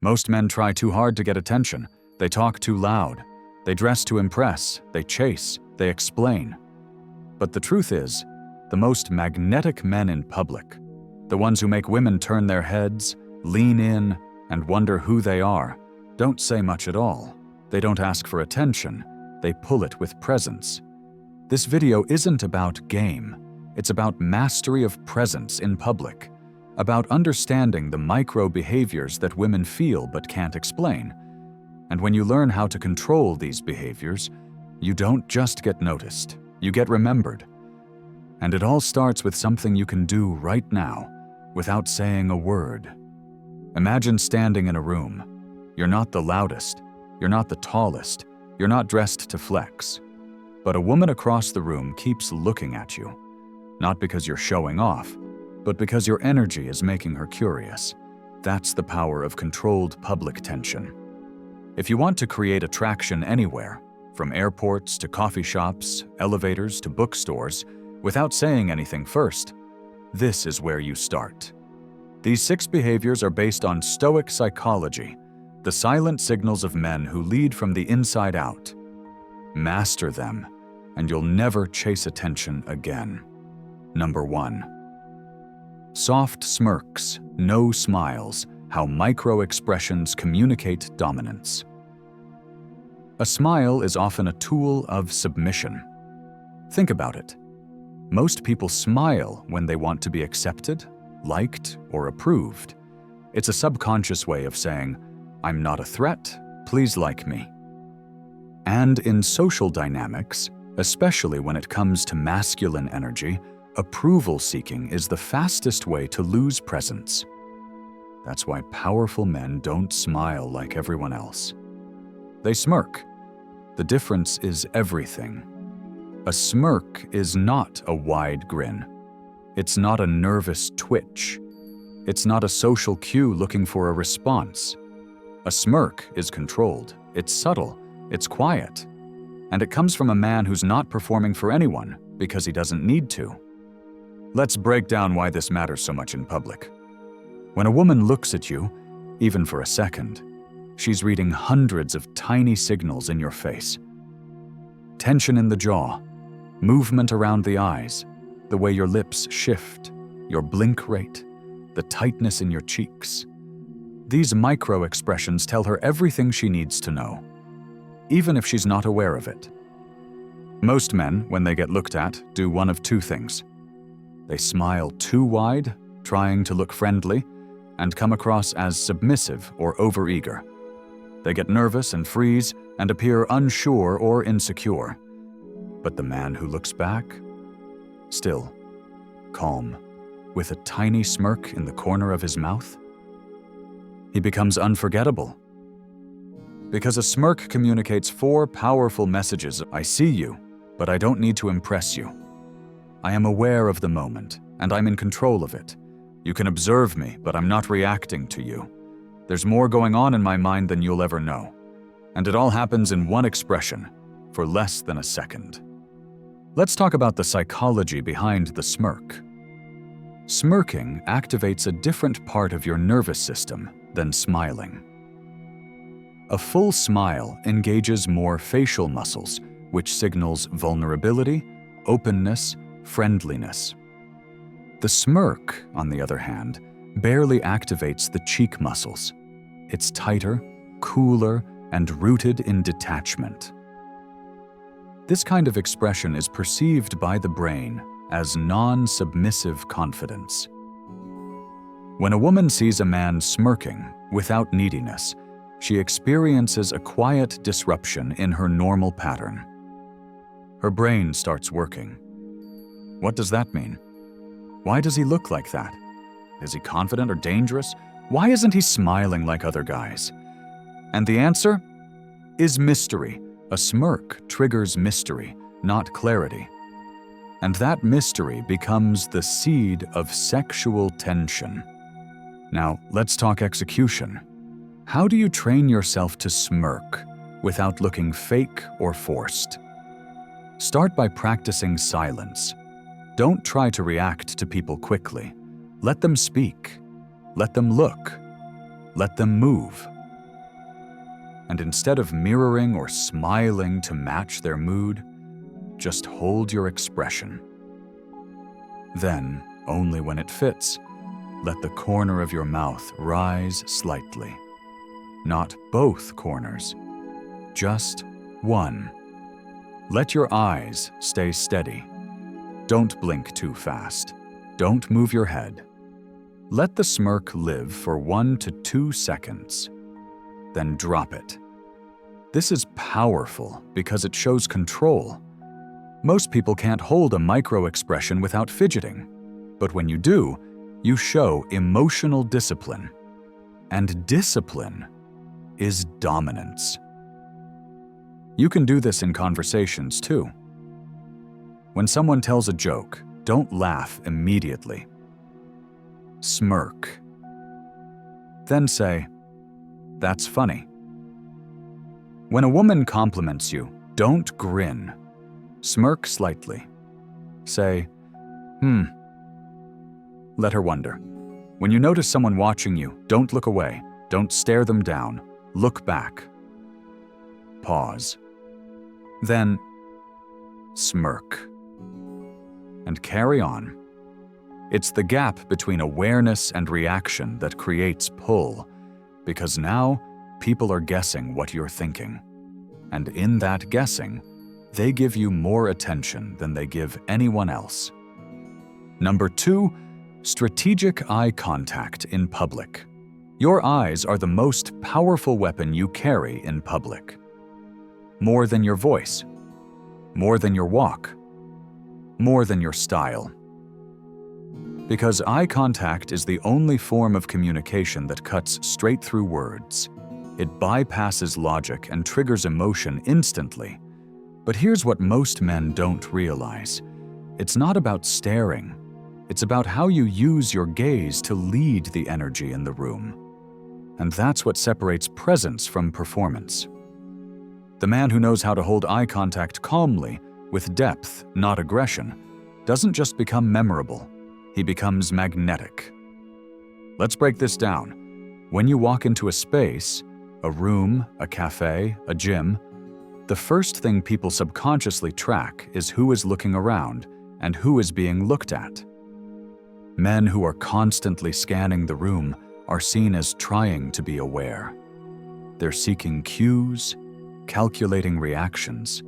Most men try too hard to get attention. They talk too loud. They dress to impress. They chase. They explain. But the truth is, the most magnetic men in public, the ones who make women turn their heads, lean in, and wonder who they are, don't say much at all. They don't ask for attention. They pull it with presence. This video isn't about game. It's about mastery of presence in public, about understanding the micro behaviors that women feel but can't explain. And when you learn how to control these behaviors, you don't just get noticed, you get remembered. And it all starts with something you can do right now, without saying a word. Imagine standing in a room. You're not the loudest, you're not the tallest, you're not dressed to flex. But a woman across the room keeps looking at you. Not because you're showing off, but because your energy is making her curious. That's the power of controlled public tension. If you want to create attraction anywhere, from airports to coffee shops, elevators to bookstores, without saying anything first, this is where you start. These 6 behaviors are based on Stoic psychology, the silent signals of men who lead from the inside out. Master them, and you'll never chase attention again. Number 1. Soft smirks, no smiles, how micro-expressions communicate dominance. A smile is often a tool of submission. Think about it. Most people smile when they want to be accepted, liked, or approved. It's a subconscious way of saying, "I'm not a threat, please like me." And in social dynamics, especially when it comes to masculine energy, approval seeking is the fastest way to lose presence. That's why powerful men don't smile like everyone else. They smirk. The difference is everything. A smirk is not a wide grin. It's not a nervous twitch. It's not a social cue looking for a response. A smirk is controlled. It's subtle. It's quiet. And it comes from a man who's not performing for anyone because he doesn't need to. Let's break down why this matters so much in public. When a woman looks at you, even for a second, she's reading hundreds of tiny signals in your face. Tension in the jaw, movement around the eyes, the way your lips shift, your blink rate, the tightness in your cheeks. These micro-expressions tell her everything she needs to know, even if she's not aware of it. Most men, when they get looked at, do one of 2 things. They smile too wide, trying to look friendly, and come across as submissive or overeager. They get nervous and freeze and appear unsure or insecure. But the man who looks back, still, calm, with a tiny smirk in the corner of his mouth, he becomes unforgettable. Because a smirk communicates 4 powerful messages. I see you, but I don't need to impress you. I am aware of the moment, and I'm in control of it. You can observe me, but I'm not reacting to you. There's more going on in my mind than you'll ever know. And it all happens in one expression, for less than a second. Let's talk about the psychology behind the smirk. Smirking activates a different part of your nervous system than smiling. A full smile engages more facial muscles, which signals vulnerability, openness, friendliness. The smirk, on the other hand, barely activates the cheek muscles. It's tighter, cooler, and rooted in detachment. This kind of expression is perceived by the brain as non-submissive confidence. When a woman sees a man smirking without neediness, she experiences a quiet disruption in her normal pattern. Her brain starts working. What does that mean? Why does he look like that? Is he confident or dangerous? Why isn't he smiling like other guys? And the answer is mystery. A smirk triggers mystery, not clarity. And that mystery becomes the seed of sexual tension. Now, let's talk execution. How do you train yourself to smirk without looking fake or forced? Start by practicing silence. Don't try to react to people quickly. Let them speak. Let them look. Let them move. And instead of mirroring or smiling to match their mood, just hold your expression. Then, only when it fits, let the corner of your mouth rise slightly. Not both corners, just one. Let your eyes stay steady. Don't blink too fast. Don't move your head. Let the smirk live for 1 to 2 seconds. Then drop it. This is powerful because it shows control. Most people can't hold a micro-expression without fidgeting, but when you do, you show emotional discipline. And discipline is dominance. You can do this in conversations too. When someone tells a joke, don't laugh immediately. Smirk. Then say, "That's funny." When a woman compliments you, don't grin. Smirk slightly. Say, Let her wonder. When you notice someone watching you, don't look away. Don't stare them down. Look back. Pause. Then, smirk. And carry on. It's the gap between awareness and reaction that creates pull, because now people are guessing what you're thinking. And in that guessing, they give you more attention than they give anyone else. Number 2, strategic eye contact in public. Your eyes are the most powerful weapon you carry in public. More than your voice, more than your walk, more than your style. Because eye contact is the only form of communication that cuts straight through words. It bypasses logic and triggers emotion instantly. But here's what most men don't realize. It's not about staring. It's about how you use your gaze to lead the energy in the room. And that's what separates presence from performance. The man who knows how to hold eye contact calmly, with depth, not aggression, doesn't just become memorable. He becomes magnetic. Let's break this down. When you walk into a space, a room, a cafe, a gym, the first thing people subconsciously track is who is looking around and who is being looked at. Men who are constantly scanning the room are seen as trying to be aware. They're seeking cues, calculating reactions,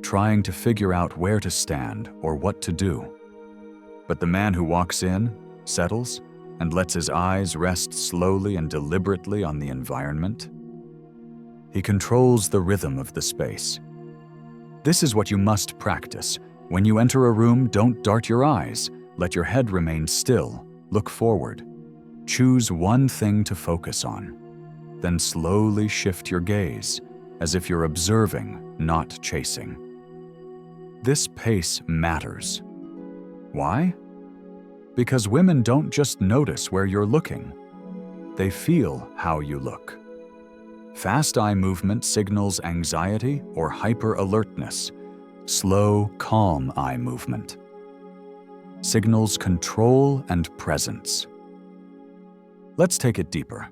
trying to figure out where to stand or what to do. But the man who walks in, settles, and lets his eyes rest slowly and deliberately on the environment, he controls the rhythm of the space. This is what you must practice. When you enter a room, don't dart your eyes. Let your head remain still. Look forward. Choose one thing to focus on. Then slowly shift your gaze, as if you're observing, not chasing. This pace matters. Why? Because women don't just notice where you're looking. They feel how you look. Fast eye movement signals anxiety or hyper-alertness. Slow, calm eye movement signals control and presence. Let's take it deeper.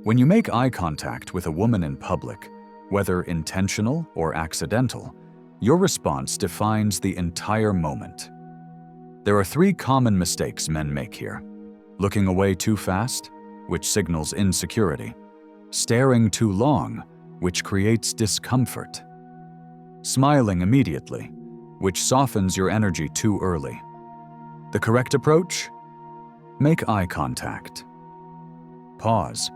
When you make eye contact with a woman in public, whether intentional or accidental, your response defines the entire moment. There are 3 common mistakes men make here: looking away too fast, which signals insecurity; staring too long, which creates discomfort; smiling immediately, which softens your energy too early. The correct approach? Make eye contact. Pause.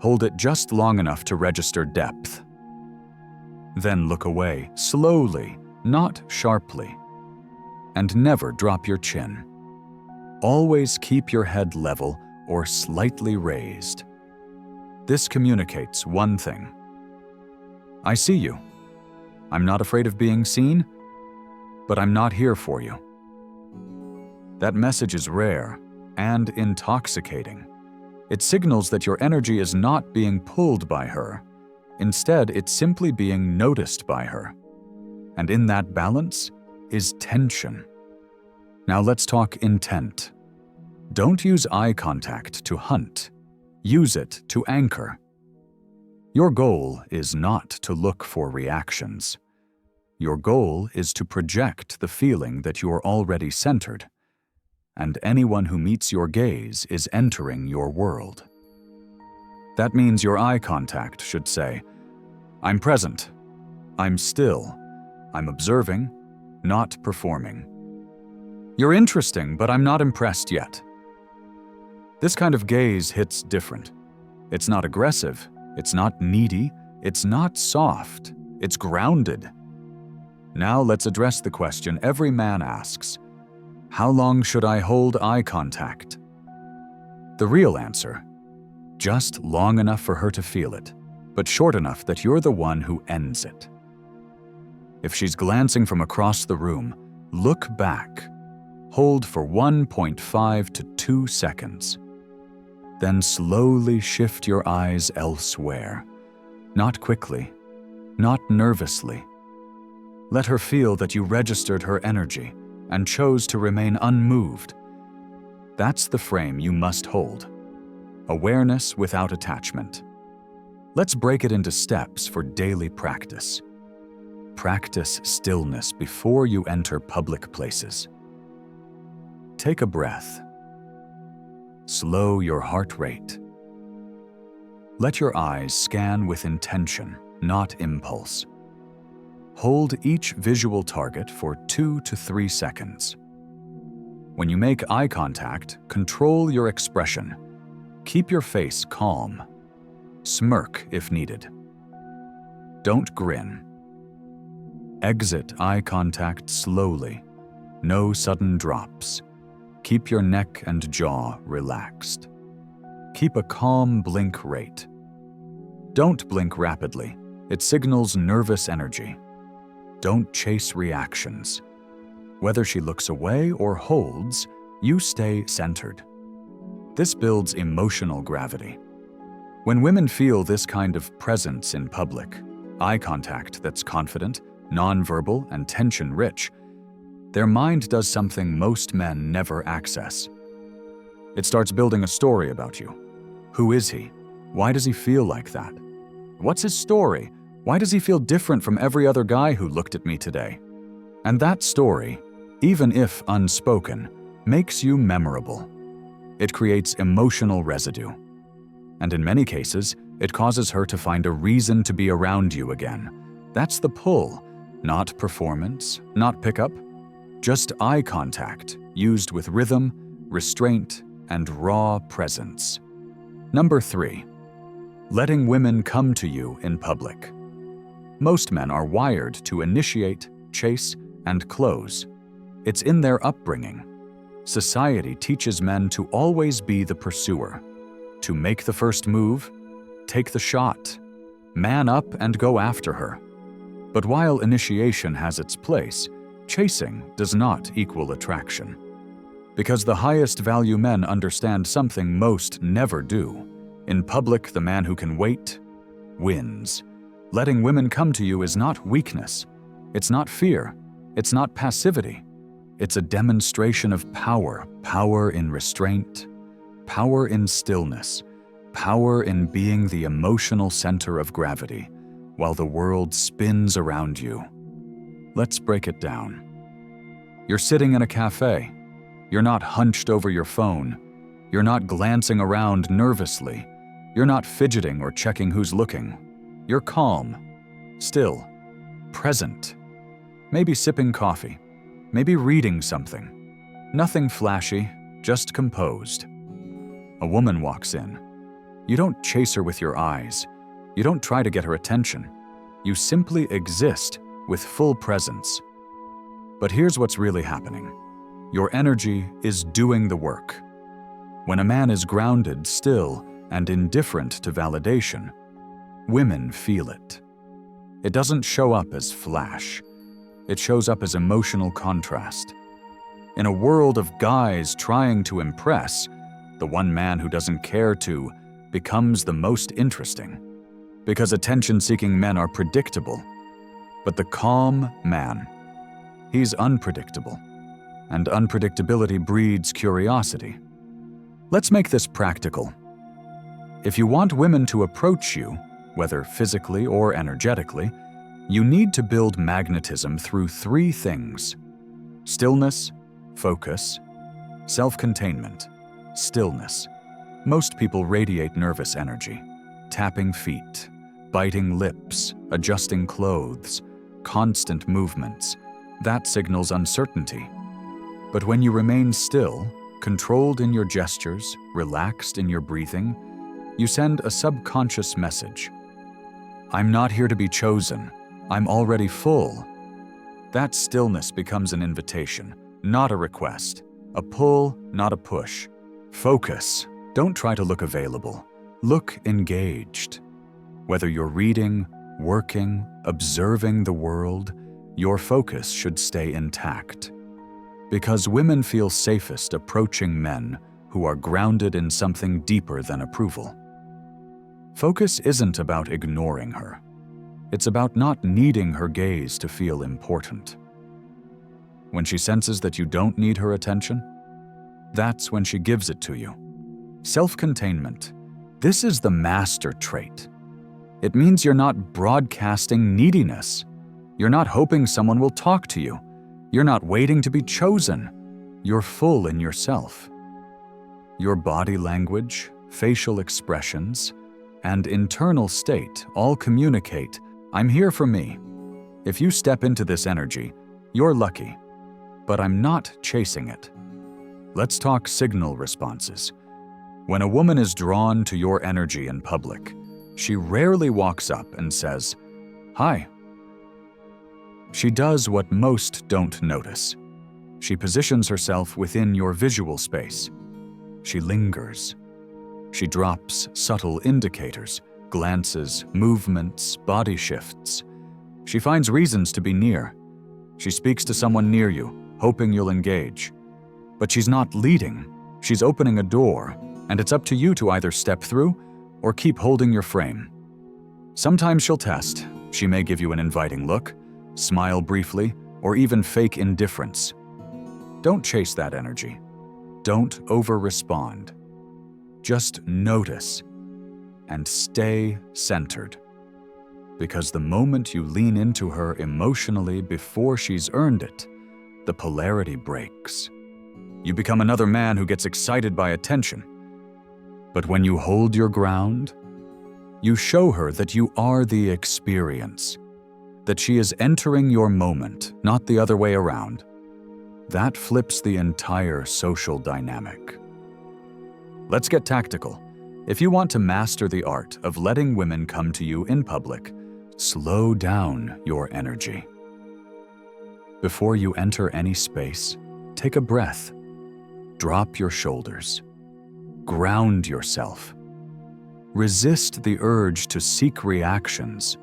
Hold it just long enough to register depth. Then look away, slowly, not sharply. And never drop your chin. Always keep your head level or slightly raised. This communicates one thing. I see you. I'm not afraid of being seen, but I'm not here for you. That message is rare and intoxicating. It signals that your energy is not being pulled by her. Instead, it's simply being noticed by her. And in that balance is tension. Now let's talk intent. Don't use eye contact to hunt. Use it to anchor. Your goal is not to look for reactions. Your goal is to project the feeling that you're already centered, and anyone who meets your gaze is entering your world. That means your eye contact should say, "I'm present, I'm still, I'm observing, not performing. You're interesting, but I'm not impressed yet." This kind of gaze hits different. It's not aggressive, it's not needy, it's not soft, it's grounded. Now let's address the question every man asks: how long should I hold eye contact? The real answer: just long enough for her to feel it, but short enough that you're the one who ends it. If she's glancing from across the room, look back. Hold for 1.5 to 2 seconds. Then slowly shift your eyes elsewhere. Not quickly, not nervously. Let her feel that you registered her energy and chose to remain unmoved. That's the frame you must hold. Awareness without attachment. Let's break it into steps for daily practice. Practice stillness before you enter public places. Take a breath. Slow your heart rate. Let your eyes scan with intention, not impulse. Hold each visual target for 2 to 3 seconds. When you make eye contact, control your expression. Keep your face calm. Smirk if needed. Don't grin. Exit eye contact slowly. No sudden drops. Keep your neck and jaw relaxed. Keep a calm blink rate. Don't blink rapidly. It signals nervous energy. Don't chase reactions. Whether she looks away or holds, you stay centered. This builds emotional gravity. When women feel this kind of presence in public, eye contact that's confident, nonverbal, and tension-rich, their mind does something most men never access. It starts building a story about you. Who is he? Why does he feel like that? What's his story? Why does he feel different from every other guy who looked at me today? And that story, even if unspoken, makes you memorable. It creates emotional residue. And in many cases, it causes her to find a reason to be around you again. That's the pull, not performance, not pickup, just eye contact used with rhythm, restraint, and raw presence. Number 3, letting women come to you in public. Most men are wired to initiate, chase, and close. It's in their upbringing. Society teaches men to always be the pursuer, to make the first move, take the shot, man up and go after her. But while initiation has its place, chasing does not equal attraction. Because the highest value men understand something most never do. In public, the man who can wait wins. Letting women come to you is not weakness. It's not fear. It's not passivity. It's a demonstration of power. Power in restraint, power in stillness, power in being the emotional center of gravity while the world spins around you. Let's break it down. You're sitting in a cafe. You're not hunched over your phone. You're not glancing around nervously. You're not fidgeting or checking who's looking. You're calm, still, present. Maybe sipping coffee. Maybe reading something. Nothing flashy, just composed. A woman walks in. You don't chase her with your eyes. You don't try to get her attention. You simply exist with full presence. But here's what's really happening. Your energy is doing the work. When a man is grounded, still, and indifferent to validation, women feel it. It doesn't show up as flash. It shows up as emotional contrast. In a world of guys trying to impress, the one man who doesn't care to becomes the most interesting. Because attention-seeking men are predictable. But the calm man, he's unpredictable. And unpredictability breeds curiosity. Let's make this practical. If you want women to approach you, whether physically or energetically, you need to build magnetism through three things: stillness, focus, self-containment. Stillness. Most people radiate nervous energy, tapping feet, biting lips, adjusting clothes, constant movements. That signals uncertainty. But when you remain still, controlled in your gestures, relaxed in your breathing, you send a subconscious message. I'm not here to be chosen. I'm already full. That stillness becomes an invitation, not a request. A pull, not a push. Focus. Don't try to look available. Look engaged. Whether you're reading, working, observing the world, your focus should stay intact. Because women feel safest approaching men who are grounded in something deeper than approval. Focus isn't about ignoring her. It's about not needing her gaze to feel important. When she senses that you don't need her attention, that's when she gives it to you. Self-containment. This is the master trait. It means you're not broadcasting neediness. You're not hoping someone will talk to you. You're not waiting to be chosen. You're full in yourself. Your body language, facial expressions, and internal state all communicate, I'm here for me. If you step into this energy, you're lucky. But I'm not chasing it. Let's talk signal responses. When a woman is drawn to your energy in public, she rarely walks up and says, "Hi." She does what most don't notice. She positions herself within your visual space. She lingers. She drops subtle indicators, glances, movements, body shifts. She finds reasons to be near. She speaks to someone near you, hoping you'll engage. But she's not leading. She's opening a door, and it's up to you to either step through or keep holding your frame. Sometimes she'll test. She may give you an inviting look, smile briefly, or even fake indifference. Don't chase that energy. Don't over-respond. Just notice and stay centered. Because the moment you lean into her emotionally before she's earned it, the polarity breaks. You become another man who gets excited by attention. But when you hold your ground, you show her that you are the experience, that she is entering your moment, not the other way around. That flips the entire social dynamic. Let's get tactical. If you want to master the art of letting women come to you in public, slow down your energy. Before you enter any space, take a breath. Drop your shoulders. Ground yourself. Resist the urge to seek reactions.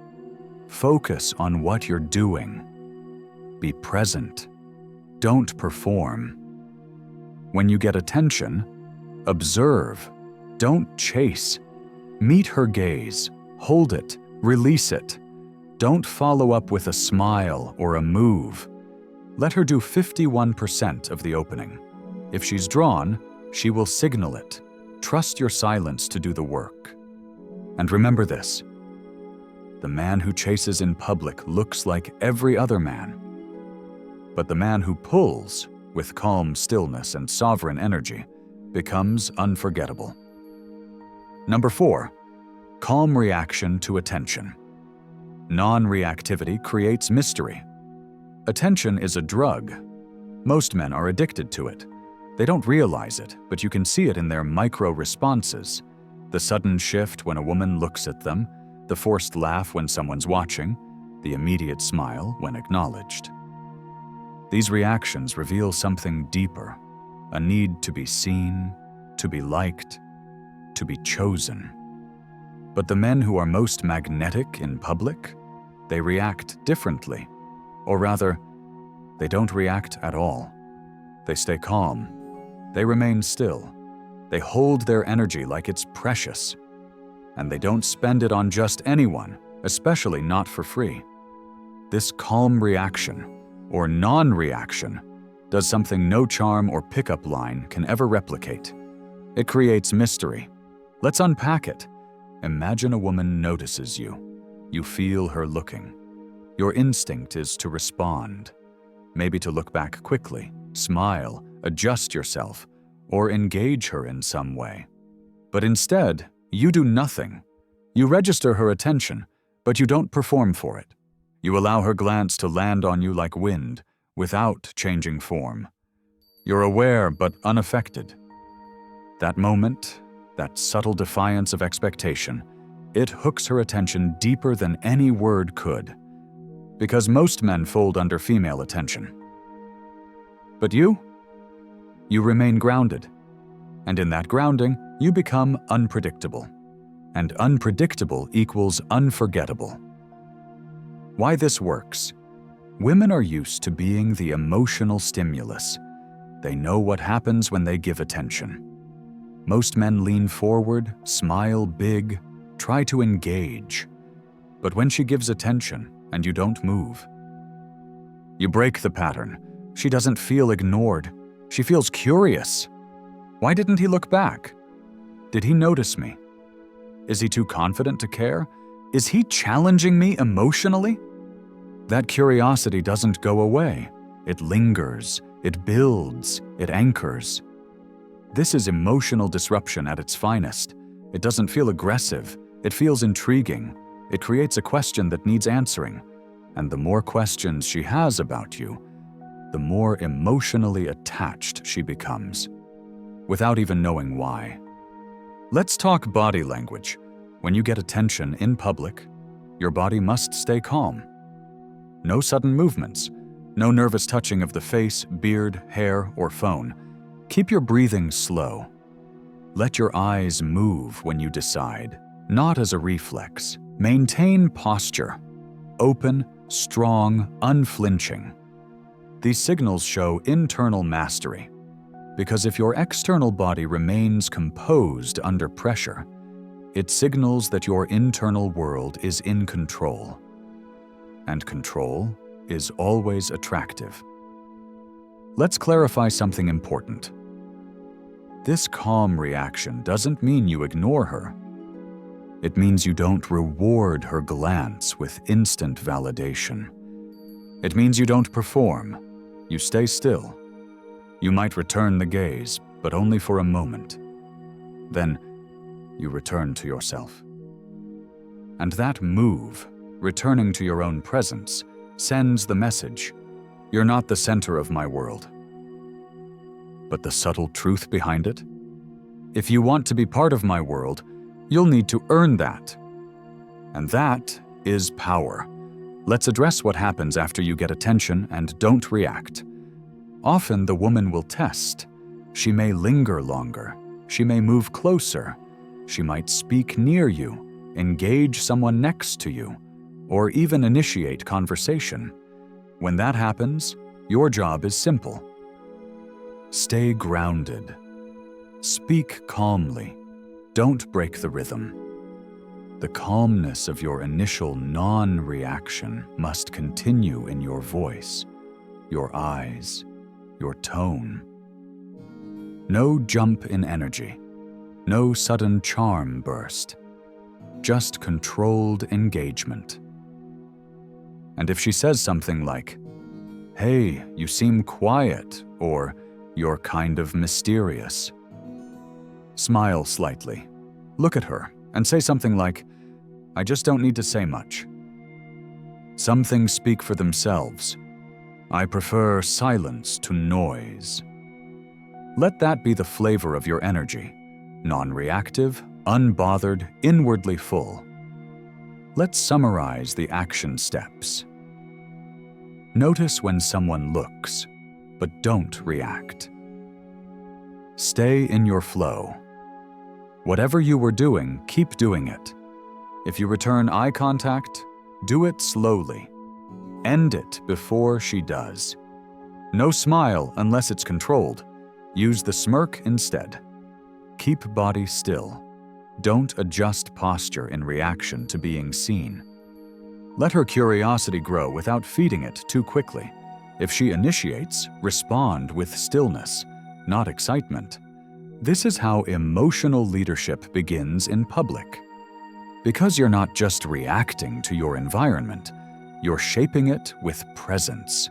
Focus on what you're doing. Be present. Don't perform. When you get attention, observe. Don't chase. Meet her gaze. Hold it. Release it. Don't follow up with a smile or a move. Let her do 51% of the opening. If she's drawn, she will signal it. Trust your silence to do the work. And remember this: the man who chases in public looks like every other man. But the man who pulls, with calm stillness and sovereign energy, becomes unforgettable. Number 4, calm reaction to attention. Non-reactivity creates mystery. Attention is a drug. Most men are addicted to it. They don't realize it, but you can see it in their micro-responses. The sudden shift when a woman looks at them, the forced laugh when someone's watching, the immediate smile when acknowledged. These reactions reveal something deeper, a need to be seen, to be liked, to be chosen. But the men who are most magnetic in public, they react differently. Or rather, they don't react at all. They stay calm. They remain still. They hold their energy like it's precious. And they don't spend it on just anyone, especially not for free. This calm reaction, or non-reaction, does something no charm or pickup line can ever replicate. It creates mystery. Let's unpack it. Imagine a woman notices you. You feel her looking. Your instinct is to respond, maybe to look back quickly, smile, adjust yourself, or engage her in some way. But instead, you do nothing. You register her attention, but you don't perform for it. You allow her glance to land on you like wind, without changing form. You're aware but unaffected. That moment, that subtle defiance of expectation, it hooks her attention deeper than any word could. Because most men fold under female attention. But you remain grounded. And in that grounding, you become unpredictable. And unpredictable equals unforgettable. Why this works? Women are used to being the emotional stimulus. They know what happens when they give attention. Most men lean forward, smile big, try to engage. But when she gives attention and you don't move, you break the pattern. She doesn't feel ignored. She feels curious. Why didn't he look back? Did he notice me? Is he too confident to care? Is he challenging me emotionally? That curiosity doesn't go away. It lingers, it builds, it anchors. This is emotional disruption at its finest. It doesn't feel aggressive. It feels intriguing. It creates a question that needs answering. And the more questions she has about you, the more emotionally attached she becomes, without even knowing why. Let's talk body language. When you get attention in public, your body must stay calm. No sudden movements, no nervous touching of the face, beard, hair, or phone. Keep your breathing slow. Let your eyes move when you decide, not as a reflex. Maintain posture, open, strong, unflinching. These signals show internal mastery, because if your external body remains composed under pressure, it signals that your internal world is in control. And control is always attractive. Let's clarify something important. This calm reaction doesn't mean you ignore her. It means you don't reward her glance with instant validation. It means you don't perform. You stay still. You might return the gaze, but only for a moment. Then, you return to yourself. And that move, returning to your own presence, sends the message, you're not the center of my world. But the subtle truth behind it? If you want to be part of my world, you'll need to earn that. And that is power. Let's address what happens after you get attention and don't react. Often the woman will test. She may linger longer. She may move closer. She might speak near you, engage someone next to you, or even initiate conversation. When that happens, your job is simple. Stay grounded. Speak calmly. Don't break the rhythm. The calmness of your initial non-reaction must continue in your voice, your eyes, your tone. No jump in energy, no sudden charm burst, just controlled engagement. And if she says something like, "Hey, you seem quiet," or "You're kind of mysterious," smile slightly, look at her, and say something like, "I just don't need to say much. Some things speak for themselves. I prefer silence to noise." Let that be the flavor of your energy, non-reactive, unbothered, inwardly full. Let's summarize the action steps. Notice when someone looks, but don't react. Stay in your flow. Whatever you were doing, keep doing it. If you return eye contact, do it slowly. End it before she does. No smile unless it's controlled. Use the smirk instead. Keep body still. Don't adjust posture in reaction to being seen. Let her curiosity grow without feeding it too quickly. If she initiates, respond with stillness, not excitement. This is how emotional leadership begins in public. Because you're not just reacting to your environment, you're shaping it with presence.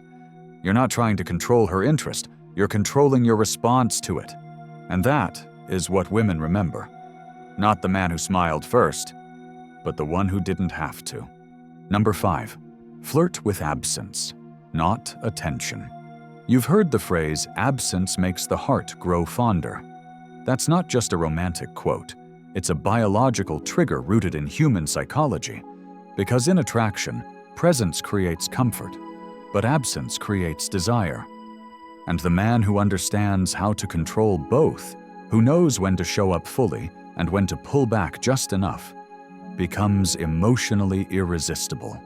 You're not trying to control her interest, you're controlling your response to it. And that is what women remember. Not the man who smiled first, but the one who didn't have to. Number 5, flirt with absence, not attention. You've heard the phrase, absence makes the heart grow fonder. That's not just a romantic quote. It's a biological trigger rooted in human psychology. Because in attraction, presence creates comfort, but absence creates desire. And the man who understands how to control both, who knows when to show up fully and when to pull back just enough, becomes emotionally irresistible.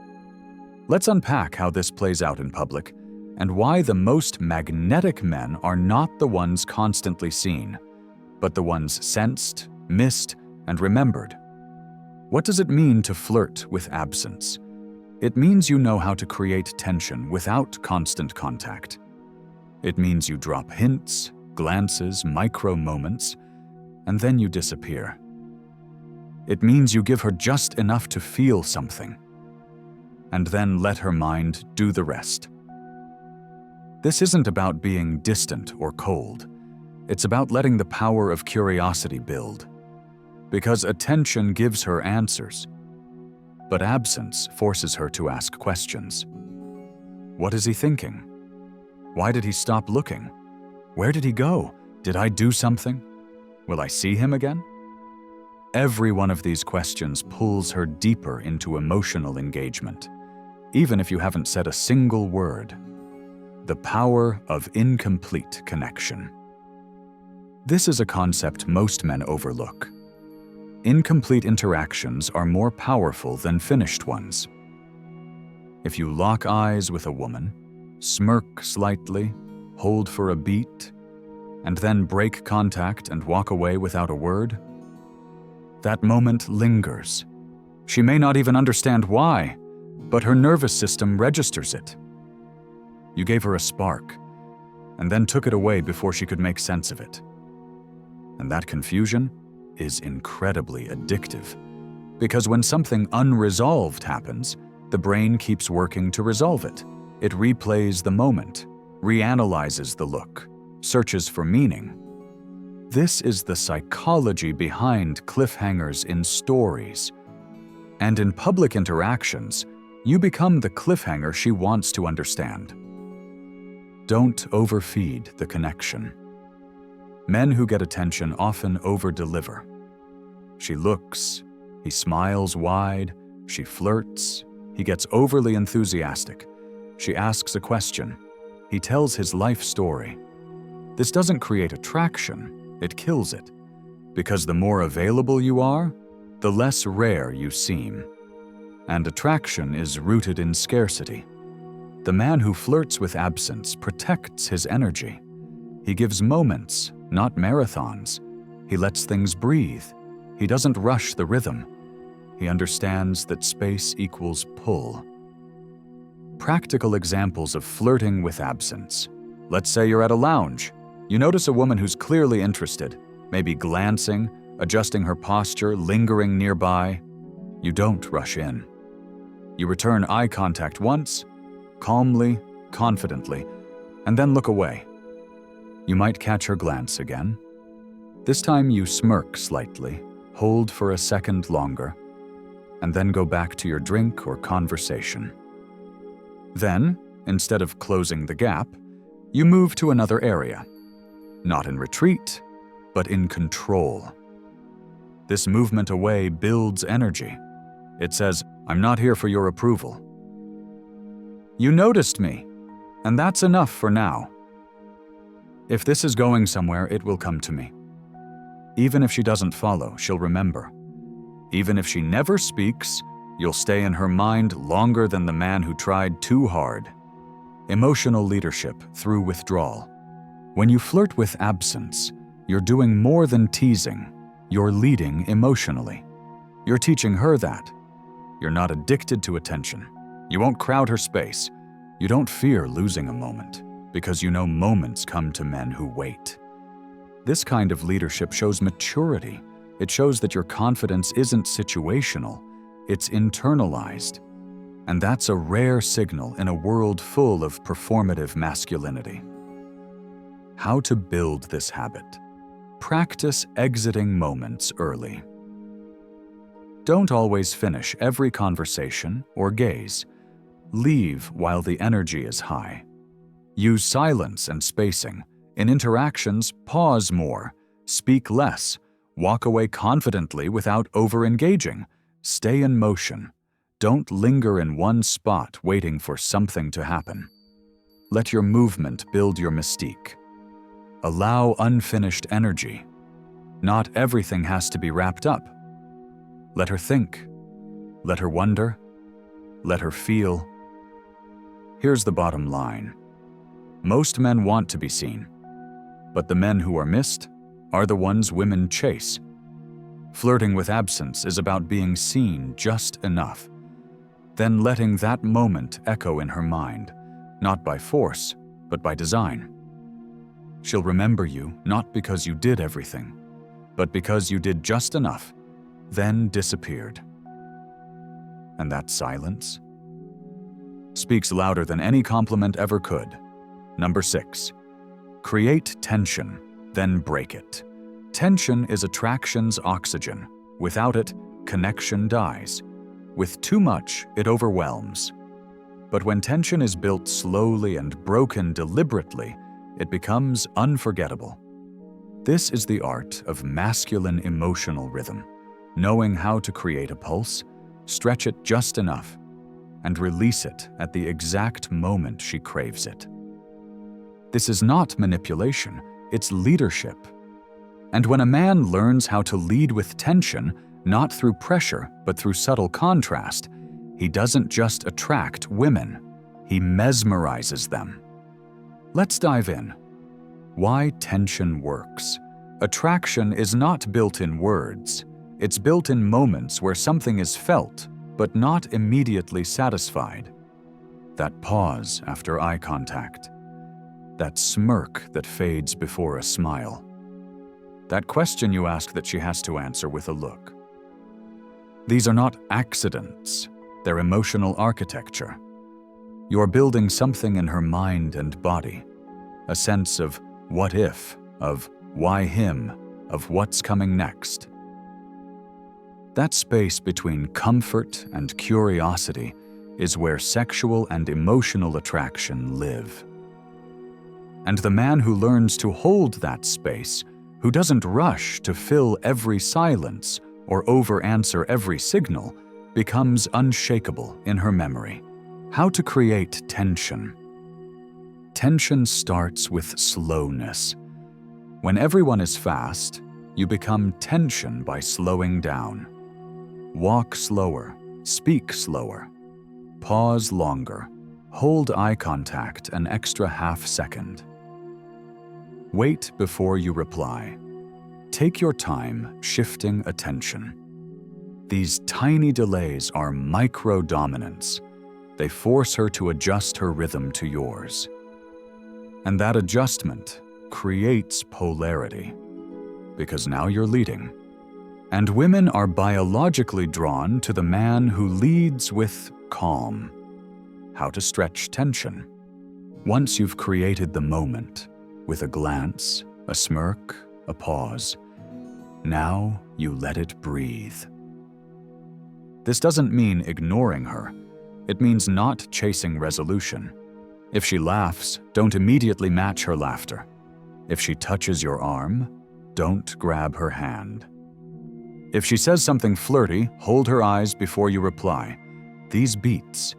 Let's unpack how this plays out in public and why the most magnetic men are not the ones constantly seen, but the ones sensed, missed, and remembered. What does it mean to flirt with absence? It means you know how to create tension without constant contact. It means you drop hints, glances, micro moments, and then you disappear. It means you give her just enough to feel something, and then let her mind do the rest. This isn't about being distant or cold. It's about letting the power of curiosity build. Because attention gives her answers, but absence forces her to ask questions. What is he thinking? Why did he stop looking? Where did he go? Did I do something? Will I see him again? Every one of these questions pulls her deeper into emotional engagement, even if you haven't said a single word. The power of incomplete connection. This is a concept most men overlook. Incomplete interactions are more powerful than finished ones. If you lock eyes with a woman, smirk slightly, hold for a beat, and then break contact and walk away without a word, that moment lingers. She may not even understand why, but her nervous system registers it. You gave her a spark, and then took it away before she could make sense of it. And that confusion is incredibly addictive, because when something unresolved happens, the brain keeps working to resolve it. It replays the moment, reanalyzes the look, searches for meaning. This is the psychology behind cliffhangers in stories. And in public interactions, you become the cliffhanger she wants to understand. Don't overfeed the connection. Men who get attention often over-deliver. She looks, he smiles wide, she flirts, he gets overly enthusiastic. She asks a question, he tells his life story. This doesn't create attraction, it kills it. Because the more available you are, the less rare you seem. And attraction is rooted in scarcity. The man who flirts with absence protects his energy. He gives moments, not marathons. He lets things breathe. He doesn't rush the rhythm. He understands that space equals pull. Practical examples of flirting with absence. Let's say you're at a lounge. You notice a woman who's clearly interested, maybe glancing, adjusting her posture, lingering nearby. You don't rush in. You return eye contact once, calmly, confidently, and then look away. You might catch her glance again. This time you smirk slightly, hold for a second longer, and then go back to your drink or conversation. Then, instead of closing the gap, you move to another area. Not in retreat, but in control. This movement away builds energy. It says, I'm not here for your approval. You noticed me, and that's enough for now. If this is going somewhere, it will come to me. Even if she doesn't follow, she'll remember. Even if she never speaks, you'll stay in her mind longer than the man who tried too hard. Emotional leadership through withdrawal. When you flirt with absence, you're doing more than teasing. You're leading emotionally. You're teaching her that. You're not addicted to attention. You won't crowd her space. You don't fear losing a moment, because you know moments come to men who wait. This kind of leadership shows maturity, It shows that your confidence isn't situational, it's internalized. And that's a rare signal in a world full of performative masculinity. How to build this habit? Practice exiting moments early. Don't always finish every conversation or gaze. Leave while the energy is high. Use silence and spacing. In interactions, pause more, speak less, walk away confidently without over-engaging. Stay in motion. Don't linger in one spot waiting for something to happen. Let your movement build your mystique. Allow unfinished energy. Not everything has to be wrapped up. Let her think. Let her wonder. Let her feel. Here's the bottom line. Most men want to be seen, but the men who are missed are the ones women chase. Flirting with absence is about being seen just enough, then letting that moment echo in her mind, not by force, but by design. She'll remember you not because you did everything, but because you did just enough, then disappeared. And that silence speaks louder than any compliment ever could. Number 6, create tension, then break it. Tension is attraction's oxygen. Without it, connection dies. With too much, it overwhelms. But when tension is built slowly and broken deliberately, it becomes unforgettable. This is the art of masculine emotional rhythm, knowing how to create a pulse, stretch it just enough, and release it at the exact moment she craves it. This is not manipulation, it's leadership. And when a man learns how to lead with tension, not through pressure, but through subtle contrast, he doesn't just attract women, he mesmerizes them. Let's dive in. Why tension works. Attraction is not built in words. It's built in moments where something is felt, but not immediately satisfied. That pause after eye contact. That smirk that fades before a smile. That question you ask that she has to answer with a look. These are not accidents, they're emotional architecture. You're building something in her mind and body, a sense of what if, of why him, of what's coming next. That space between comfort and curiosity is where sexual and emotional attraction live. And the man who learns to hold that space, who doesn't rush to fill every silence or over-answer every signal, becomes unshakable in her memory. How to create tension. Tension starts with slowness. When everyone is fast, you become tension by slowing down. Walk slower, speak slower, pause longer, hold eye contact an extra half-second. Wait before you reply. Take your time shifting attention. These tiny delays are micro-dominance. They force her to adjust her rhythm to yours. And that adjustment creates polarity, because now you're leading. And women are biologically drawn to the man who leads with calm. How to stretch tension. Once you've created the moment, with a glance, a smirk, a pause, now you let it breathe. This doesn't mean ignoring her. It means not chasing resolution. If she laughs, don't immediately match her laughter. If she touches your arm, don't grab her hand. If she says something flirty, hold her eyes before you reply. These beats,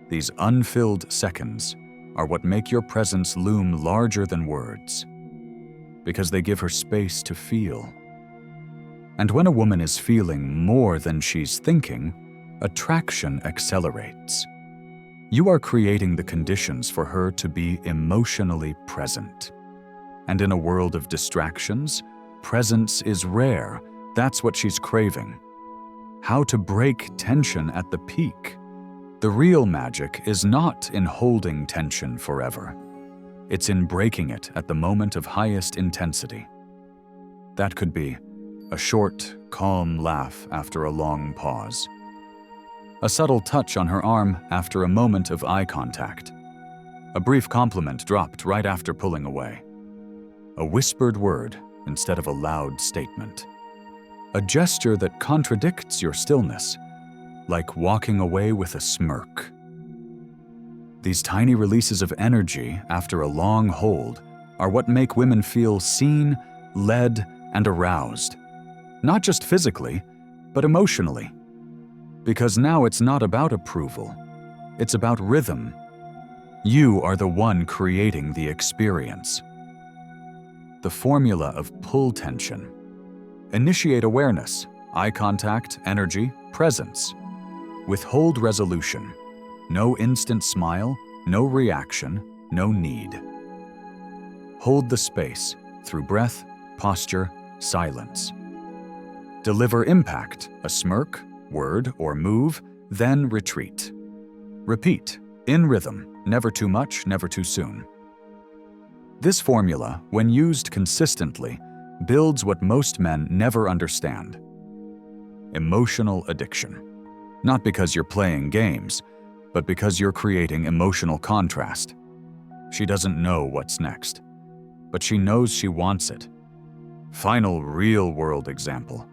these unfilled seconds, are what make your presence loom larger than words, because they give her space to feel. And when a woman is feeling more than she's thinking, attraction accelerates. You are creating the conditions for her to be emotionally present. And in a world of distractions, presence is rare. That's what she's craving. How to break tension at the peak. The real magic is not in holding tension forever. It's in breaking it at the moment of highest intensity. That could be a short, calm laugh after a long pause. A subtle touch on her arm after a moment of eye contact. A brief compliment dropped right after pulling away. A whispered word instead of a loud statement. A gesture that contradicts your stillness, like walking away with a smirk. These tiny releases of energy after a long hold are what make women feel seen, led, and aroused. Not just physically, but emotionally. Because now it's not about approval. It's about rhythm. You are the one creating the experience. The formula of pull tension. Initiate awareness, eye contact, energy, presence. Withhold resolution. No instant smile, no reaction, no need. Hold the space through breath, posture, silence. Deliver impact, a smirk, word, or move, then retreat. Repeat, in rhythm, never too much, never too soon. This formula, when used consistently, builds what most men never understand. Emotional addiction. Not because you're playing games, but because you're creating emotional contrast. She doesn't know what's next, but she knows she wants it. Final real-world example.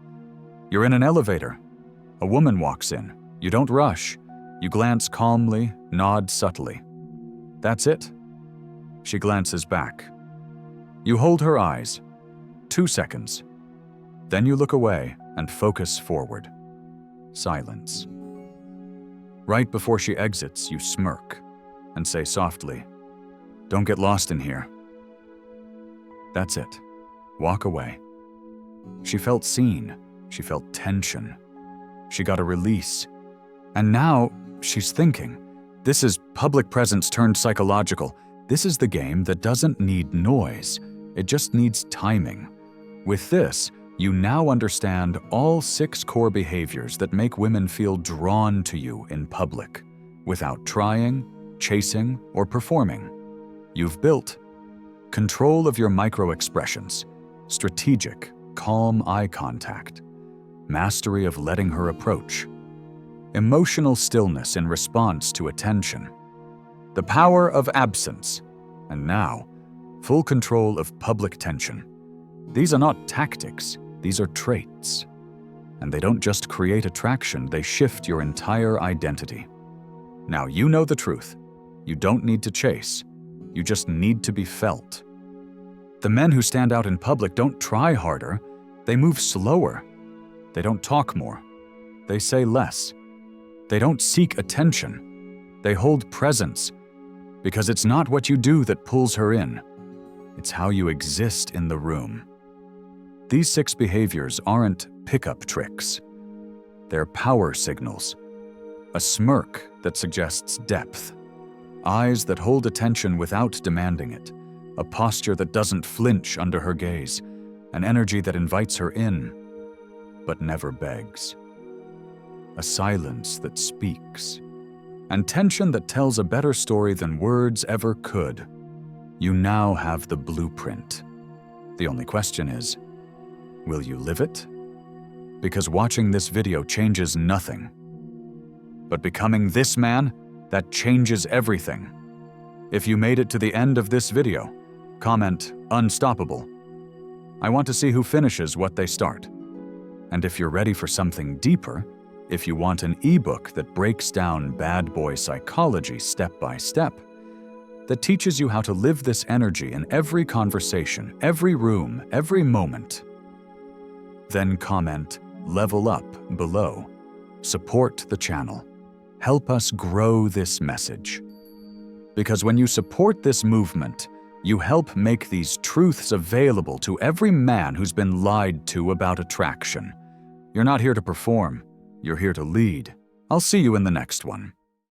You're in an elevator. A woman walks in. You don't rush. You glance calmly, nod subtly. That's it. She glances back. You hold her eyes. 2 seconds. Then you look away and focus forward. Silence. Right before she exits, you smirk and say softly, "Don't get lost in here." That's it. Walk away. She felt seen. She felt tension. She got a release. And now she's thinking. This is public presence turned psychological. This is the game that doesn't need noise. It just needs timing. With this, you now understand all 6 core behaviors that make women feel drawn to you in public, without trying, chasing, or performing. You've built control of your micro-expressions, strategic, calm eye contact, mastery of letting her approach, emotional stillness in response to attention, the power of absence, and now, full control of public tension. These are not tactics, these are traits. And they don't just create attraction, they shift your entire identity. Now you know the truth. You don't need to chase. You just need to be felt. The men who stand out in public don't try harder, they move slower. They don't talk more. They say less. They don't seek attention. They hold presence. Because it's not what you do that pulls her in. It's how you exist in the room. These 6 behaviors aren't pickup tricks. They're power signals. A smirk that suggests depth. Eyes that hold attention without demanding it. A posture that doesn't flinch under her gaze. An energy that invites her in, but never begs. A silence that speaks. And tension that tells a better story than words ever could. You now have the blueprint. The only question is, will you live it? Because watching this video changes nothing. But becoming this man, that changes everything. If you made it to the end of this video, comment "Unstoppable." I want to see who finishes what they start. And if you're ready for something deeper, if you want an ebook that breaks down bad boy psychology step by step, that teaches you how to live this energy in every conversation, every room, every moment, then comment "Level Up" below. Support the channel. Help us grow this message. Because when you support this movement, you help make these truths available to every man who's been lied to about attraction. You're not here to perform. You're here to lead. I'll see you in the next one.